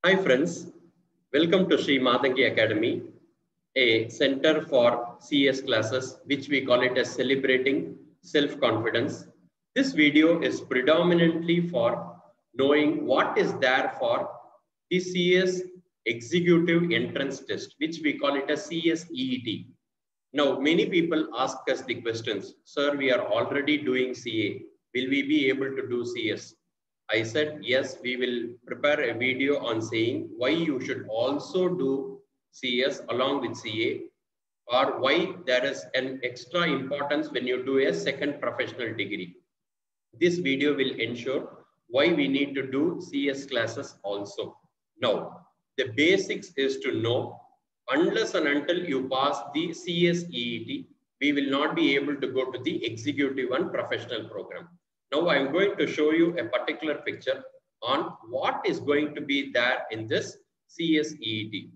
Hi friends, welcome to Sri Matangi Academy, a center for CS classes which we call it as Celebrating Self-Confidence. This video is predominantly for knowing what is there for the CS Executive Entrance Test, which we call it as CSEET. Now, many people ask us the questions, sir, we are already doing CA. Will we be able to do CS? I said, yes, we will prepare a video on saying why you should also do CS along with CA, or why there is an extra importance when you do a second professional degree. This video will ensure why we need to do CS classes also. Now, the basics is to know unless and until you pass the CSEET, we will not be able to go to the executive and professional program. Now I am going to show you a particular picture on what is going to be there in this CSEET.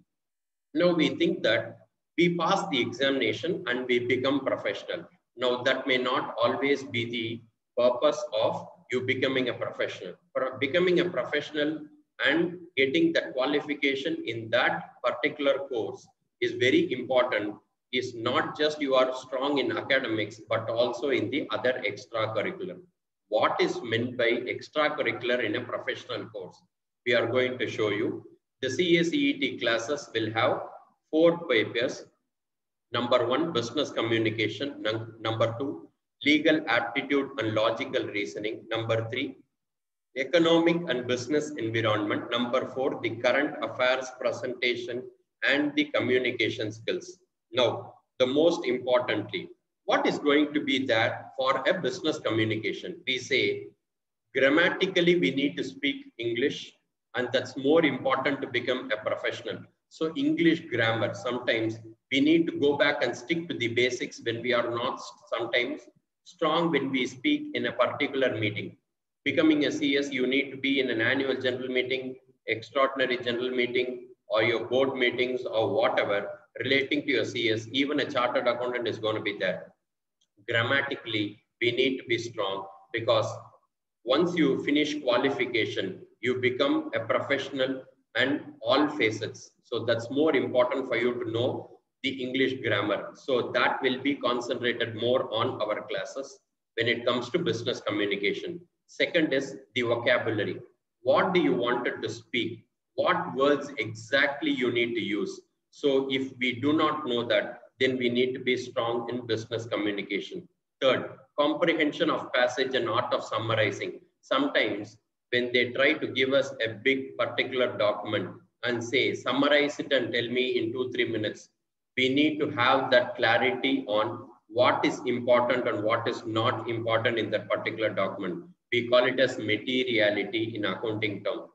Now we think that we pass the examination and we become professional. Now that may not always be the purpose of you becoming a professional. For becoming a professional and getting that qualification in that particular course is very important. Is not just you are strong in academics, but also in the other extracurricular. What is meant by extracurricular in a professional course? We are going to show you. The CSEET classes will have 4 papers. Number 1, business communication. Number 2, legal aptitude and logical reasoning. Number 3, economic and business environment. Number 4, the current affairs presentation and the communication skills. Now, the most importantly, what is going to be there for a business communication? We say grammatically we need to speak English, and that's more important to become a professional. So English grammar, sometimes we need to go back and stick to the basics when we are not sometimes strong when we speak in a particular meeting. Becoming a CS, you need to be in an annual general meeting, extraordinary general meeting, or your board meetings or whatever relating to your CS. Even a chartered accountant is going to be there. Grammatically, we need to be strong, because once you finish qualification, you become a professional and all facets. So that's more important for you to know the English grammar. So that will be concentrated more on our classes when it comes to business communication. Second is the vocabulary. What do you want to speak? What words exactly you need to use? So if we do not know that, then we need to be strong in business communication. Third, comprehension of passage and art of summarizing. Sometimes when they try to give us a big particular document and say, summarize it and tell me in 2-3 minutes, we need to have that clarity on what is important and what is not important in that particular document. We call it as materiality in accounting term.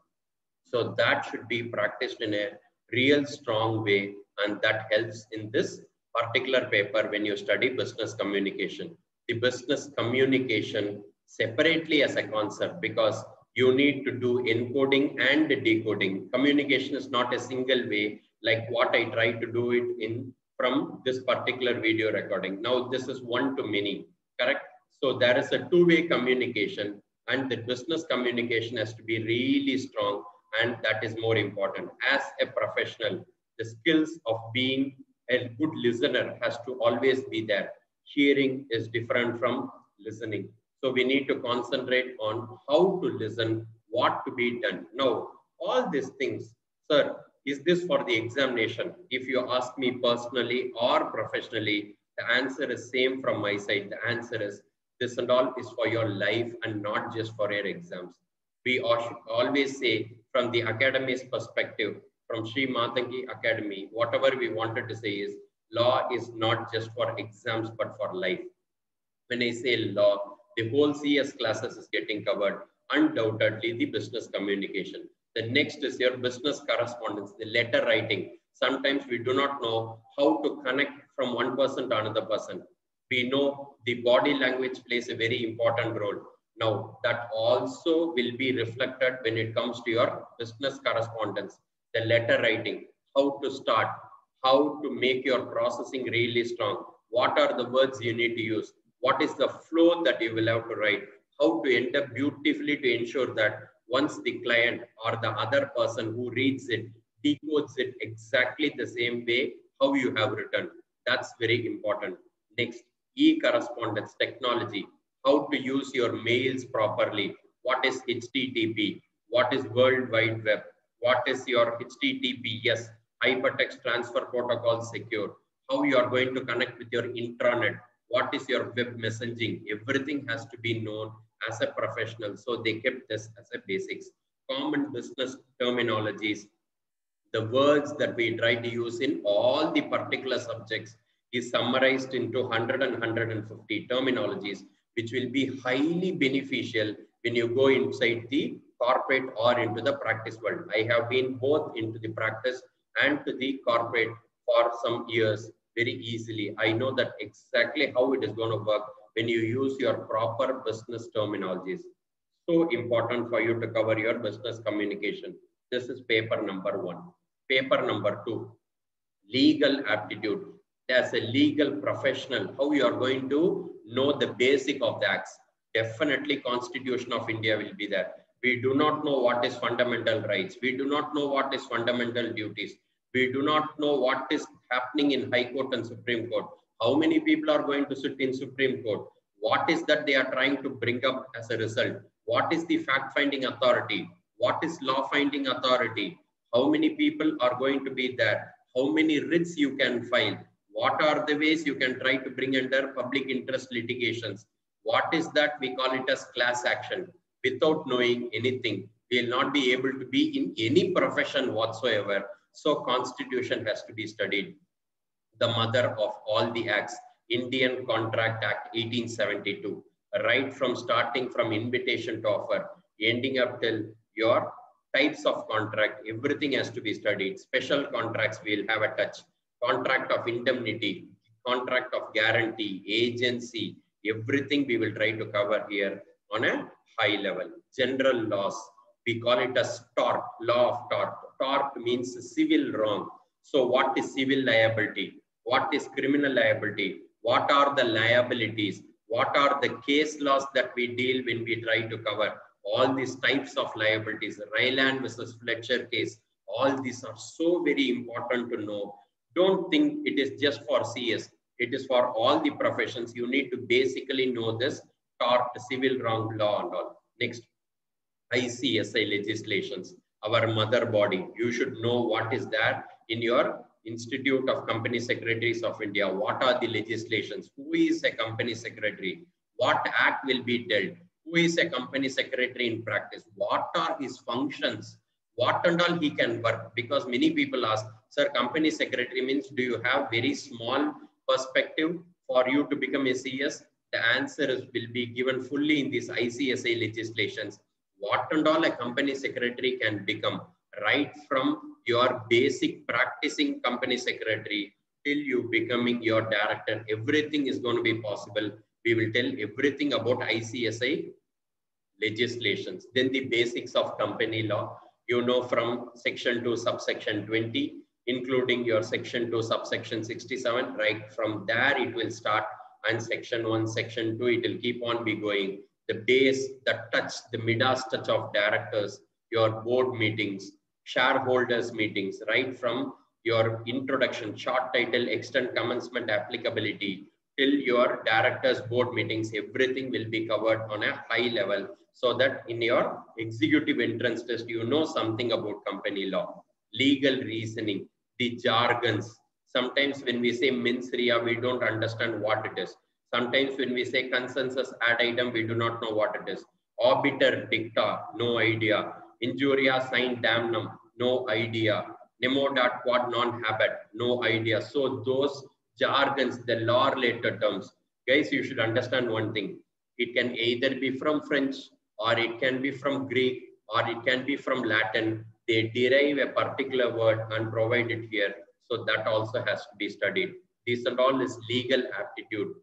So that should be practiced in a real strong way, and that helps in this particular paper when you study business communication. The business communication separately as a concept, because you need to do encoding and decoding. Communication is not a single way like what I try to do it in from this particular video recording. Now this is one to many, correct? So there is a two-way communication, and the business communication has to be really strong, and that is more important. As a professional, the skills of being a good listener has to always be there. Hearing is different from listening. So we need to concentrate on how to listen, what to be done. Now, all these things, sir, is this for the examination? If you ask me personally or professionally, the answer is same from my side. The answer is this and all is for your life and not just for your exams. We always say from the academy's perspective, from Sri Matangi Academy, whatever we wanted to say is law is not just for exams, but for life. When I say law, the whole CS classes is getting covered. Undoubtedly, the business communication. The next is your business correspondence, the letter writing. Sometimes we do not know how to connect from one person to another person. We know the body language plays a very important role. Now, that also will be reflected when it comes to your business correspondence, the letter writing, how to start, how to make your processing really strong. What are the words you need to use? What is the flow that you will have to write? How to end up beautifully to ensure that once the client or the other person who reads it decodes it exactly the same way how you have written. That's very important. Next, e-correspondence technology, how to use your mails properly. What is HTTP? What is World Wide Web? What is your HTTPS, hypertext transfer protocol secure? How you are going to connect with your intranet? What is your web messaging? Everything has to be known as a professional. So they kept this as a basics. Common business terminologies, the words that we try to use in all the particular subjects is summarized into 100 and 150 terminologies, which will be highly beneficial when you go inside the corporate or into the practice world. I have been both into the practice and to the corporate for some years very easily. I know that exactly how it is going to work when you use your proper business terminologies. So important for you to cover your business communication. This is paper number 1. Paper number 2, legal aptitude. As a legal professional, how you are going to know the basic of the acts. Definitely Constitution of India will be there. We do not know what is fundamental rights. We do not know what is fundamental duties. We do not know what is happening in High Court and Supreme Court. How many people are going to sit in Supreme Court? What is that they are trying to bring up as a result? What is the fact-finding authority? What is law-finding authority? How many people are going to be there? How many writs you can file? What are the ways you can try to bring under public interest litigations? What is that? We call it as class action. Without knowing anything, we will not be able to be in any profession whatsoever. So Constitution has to be studied. The mother of all the acts, Indian Contract Act 1872, right from starting from invitation to offer, ending up till your types of contract, everything has to be studied. Special contracts we'll have a touch. Contract of indemnity, contract of guarantee, agency, everything we will try to cover here on a high level. General laws, we call it as tort, law of tort. Tort means civil wrong. So what is civil liability? What is criminal liability? What are the liabilities? What are the case laws that we deal when we try to cover? All these types of liabilities, Ryland versus Fletcher case, all these are so very important to know. Don't think it is just for CS. It is for all the professions. You need to basically know this tort, civil wrong law and all. Next, ICSI legislations, our mother body. You should know what is that in your Institute of Company Secretaries of India. What are the legislations? Who is a company secretary? What act will be dealt? Who is a company secretary in practice? What are his functions? What and all he can work? Because many people ask, sir, company secretary means do you have very small perspective for you to become a CS? The answer will be given fully in these ICSI legislations. What and all a company secretary can become, right from your basic practicing company secretary till you becoming your director, everything is going to be possible. We will tell everything about ICSI legislations. Then the basics of company law, you know, from section 2 subsection 20, including your section 2 subsection 67, right from there it will start, and section 1, section 2, it will keep on be going. The base, the touch, the Midas touch of directors, your board meetings, shareholders meetings, right from your introduction, short title, extent, commencement, applicability, till your directors board meetings, everything will be covered on a high level, so that in your executive entrance test, you know something about company law. Legal reasoning, the jargons. Sometimes when we say mens rea, we don't understand what it is. Sometimes when we say consensus ad item, we do not know what it is. Obiter dicta, no idea. Injuria sine damnum, no idea. Nemo dat quod non habet, no idea. So those jargons, the law related terms, guys, you should understand one thing. It can either be from French, or it can be from Greek, or it can be from Latin. They derive a particular word and provide it here. So that also has to be studied. This and all is legal aptitude.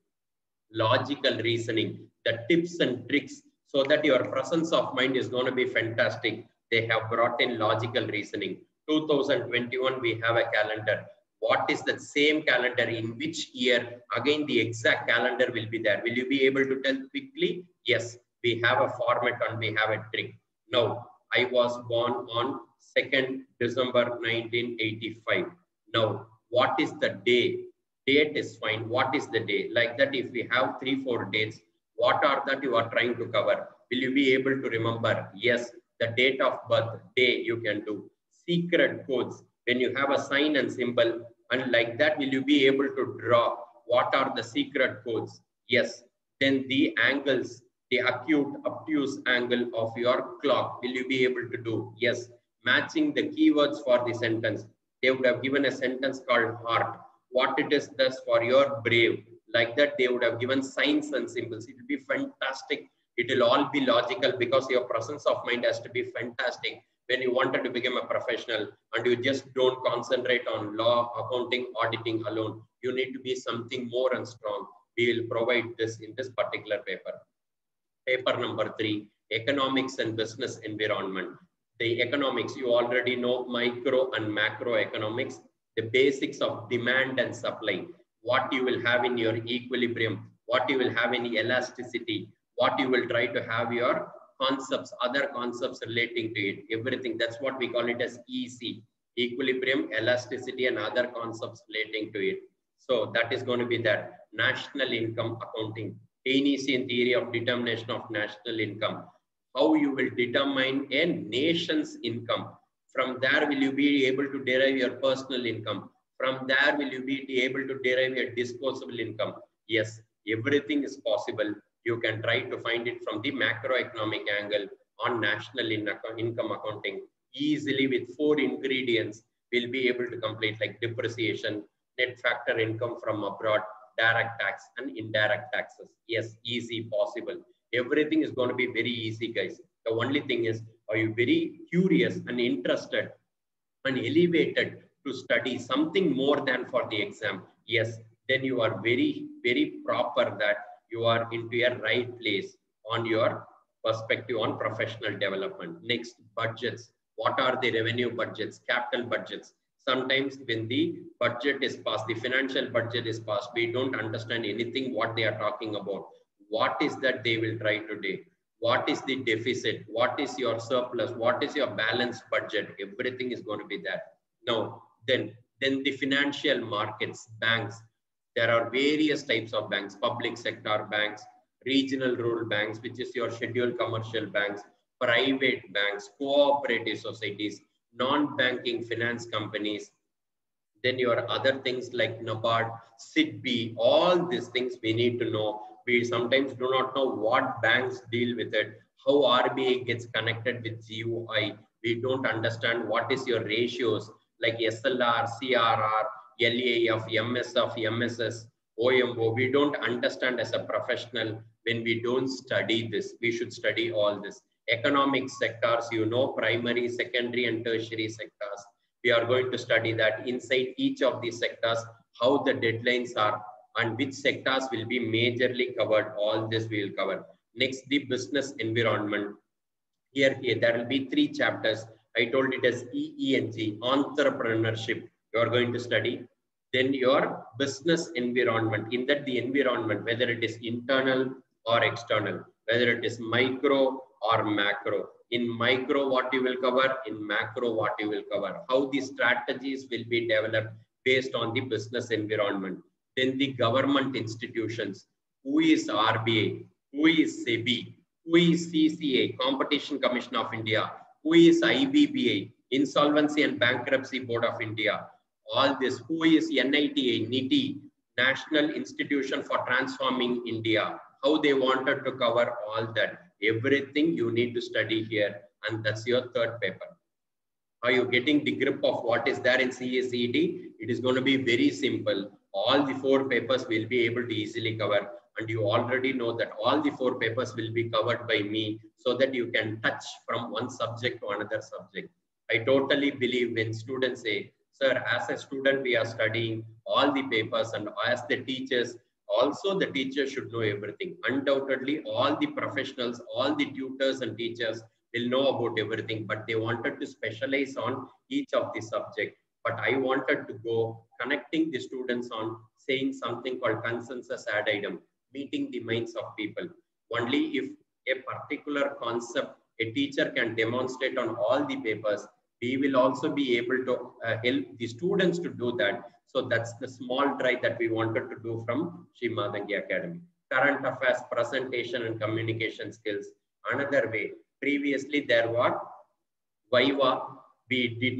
Logical reasoning, the tips and tricks, so that your presence of mind is going to be fantastic. They have brought in logical reasoning. 2021, we have a calendar. What is the same calendar in which year? Again, the exact calendar will be there. Will you be able to tell quickly? Yes, we have a format and we have a trick. Now, I was born on 2nd December 1985. Now, what is the day? Date is fine. What is the day? Like that, if we have 3-4 dates, what are that you are trying to cover? Will you be able to remember? Yes, the date of birth, day you can do. Secret codes, when you have a sign and symbol, and like that, will you be able to draw what are the secret codes? Yes. Then the angles, the acute obtuse angle of your clock, will you be able to do? Yes. Matching the keywords for the sentence. They would have given a sentence called heart. What it is thus for your brave. Like that, they would have given signs and symbols. It will be fantastic. It will all be logical because your presence of mind has to be fantastic when you wanted to become a professional and you just don't concentrate on law, accounting, auditing alone. You need to be something more and strong. We will provide this in this particular paper. Paper number 3, economics and business environment. The economics, you already know micro and macro economics, the basics of demand and supply, what you will have in your equilibrium, what you will have in elasticity, what you will try to have your concepts, other concepts relating to it, everything. That's what we call it as EC, equilibrium, elasticity, and other concepts relating to it. So that is going to be that. National income accounting, Keynesian theory of determination of national income, how you will determine a nation's income. From there, will you be able to derive your personal income? From there, will you be able to derive your disposable income? Yes, everything is possible. You can try to find it from the macroeconomic angle on national income accounting. Easily with 4 ingredients, we'll be able to complete like depreciation, net factor income from abroad, direct tax and indirect taxes. Yes, easy, possible. Everything is going to be very easy, guys. The only thing is, are you very curious and interested and elevated to study something more than for the exam? Yes, then you are very, very proper that you are into a right place on your perspective on professional development. Next, budgets. What are the revenue budgets, capital budgets? Sometimes when the budget is passed, the financial budget is passed, we don't understand anything what they are talking about. What is that they will try to do? What is the deficit? What is your surplus? What is your balanced budget? Everything is going to be there. Now, then the financial markets, banks. There are various types of banks, public sector banks, regional rural banks, which is your scheduled commercial banks, private banks, cooperative societies, non-banking finance companies, then your other things like NABARD, SIDBI, all these things we need to know. We sometimes do not know what banks deal with it, how RBI gets connected with GUI. We don't understand what is your ratios like SLR, CRR, LAF, MSF, MSS, OMO. We don't understand as a professional when we don't study this. We should study all this. Economic sectors, you know, primary, secondary, and tertiary sectors. We are going to study that inside each of these sectors, how the deadlines are and which sectors will be majorly covered. All this we will cover. Next, the business environment. Here there will be 3 chapters. I told it as EENG, entrepreneurship. You are going to study. Then your business environment. In that, the environment, whether it is internal or external, whether it is micro or macro. In micro, what you will cover, in macro, what you will cover, how the strategies will be developed based on the business environment. Then the government institutions, who is RBI, who is SEBI, who is CCA, Competition Commission of India, who is IBBI, Insolvency and Bankruptcy Board of India, all this, who is NITA, NITI, National Institution for Transforming India, how they wanted to cover all that. Everything you need to study here, and that's your 3rd paper. Are you getting the grip of what is there in CACET? It is going to be very simple. All the 4 papers will be able to easily cover, and you already know that all the 4 papers will be covered by me so that you can touch from one subject to another subject. I totally believe when students say, sir, as a student, we are studying all the papers, and as the teachers, also the teachers should know everything. Undoubtedly, all the professionals, all the tutors and teachers will know about everything, but they wanted to specialize on each of the subject. But I wanted to go connecting the students on saying something called consensus ad item, meeting the minds of people. Only if a particular concept, A teacher can demonstrate on all the papers. We will also be able to help the students to do that. So that's the small drive that we wanted to do from Sri Matangi Academy. Current affairs, presentation and communication skills. Another way, previously there were Viva. We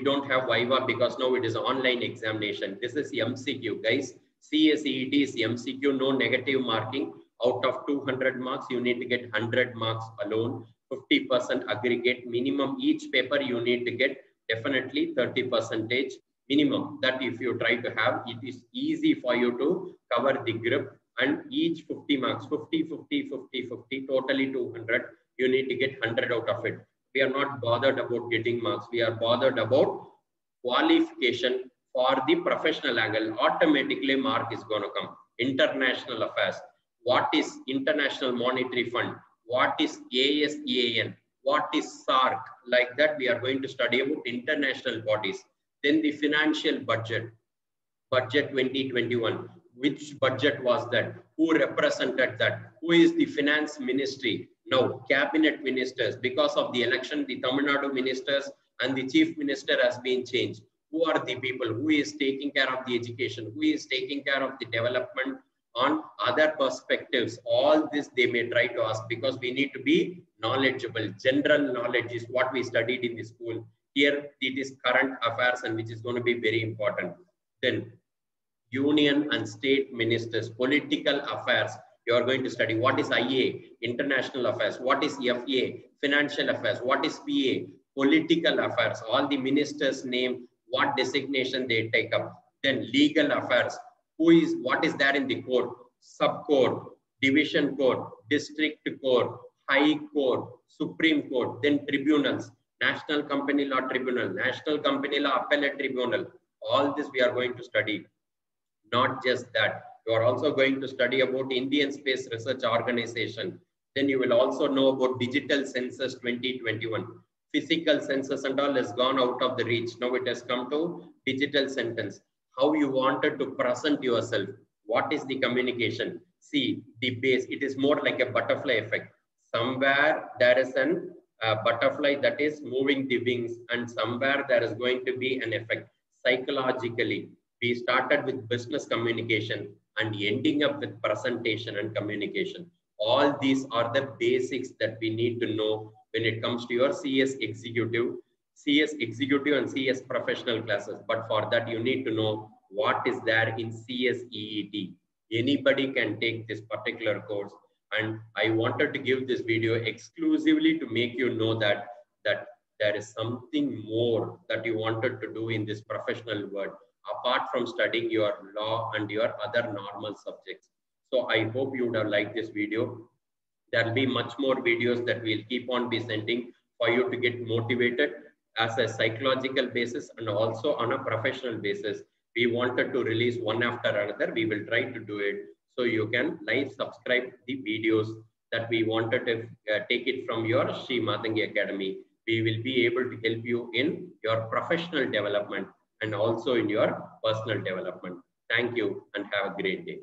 don't have Viva because now it is online examination. This is MCQ, guys. CSET is MCQ, no negative marking. Out of 200 marks, you need to get 100 marks alone. 50% aggregate minimum. Each paper you need to get definitely 30% minimum. That if you try to have, it is easy for you to cover the grip. And each 50 marks, 50, 50, 50, 50, totally 200. You need to get 100 out of it. We are not bothered about getting marks. We are bothered about qualification for the professional angle. Automatically mark is going to come. International affairs. What is International Monetary Fund? What is ASEAN? What is SAARC? Like that, we are going to study about international bodies. Then the financial budget. Budget 2021. Which budget was that? Who represented that? Who is the finance ministry? Now, cabinet ministers. Because of the election, the Tamil Nadu ministers and the chief minister has been changed. Who are the people? Who is taking care of the education? Who is taking care of the development on other perspectives? All this they may try to ask because we need to be knowledgeable. General knowledge is what we studied in the school. Here it is current affairs and which is going to be very important. Then union and state ministers, political affairs. You are going to study what is IA, international affairs, what is FA, financial affairs, what is PA, political affairs, all the ministers' name, what designation they take up. Then legal affairs, what is there in the court, sub-court, division court, district court, high court, supreme court, then tribunals, national company law tribunal, national company law appellate tribunal. All this we are going to study. Not just that, you are also going to study about Indian Space Research Organization. Then you will also know about digital census 2021. Physical census and all has gone out of the reach. Now it has come to digital census. How you wanted to present yourself. What is the communication? See, the base, it is more like a butterfly effect. Somewhere there is an butterfly that is moving the wings and somewhere there is going to be an effect psychologically. We started with business communication and ending up with presentation and communication. All these are the basics that we need to know when it comes to your CS executive and CS professional classes. But for that, you need to know what is there in CSEET. Anybody can take this particular course. And I wanted to give this video exclusively to make you know that there is something more that you wanted to do in this professional world, apart from studying your law and your other normal subjects. So I hope you would have liked this video. There will be much more videos that we'll keep on be sending for you to get motivated as a psychological basis and also on a professional basis. We wanted to release one after another. We will try to do it. So you can subscribe the videos that we wanted to take it from your Sri Matangi Academy. We will be able to help you in your professional development and also in your personal development. Thank you and have a great day.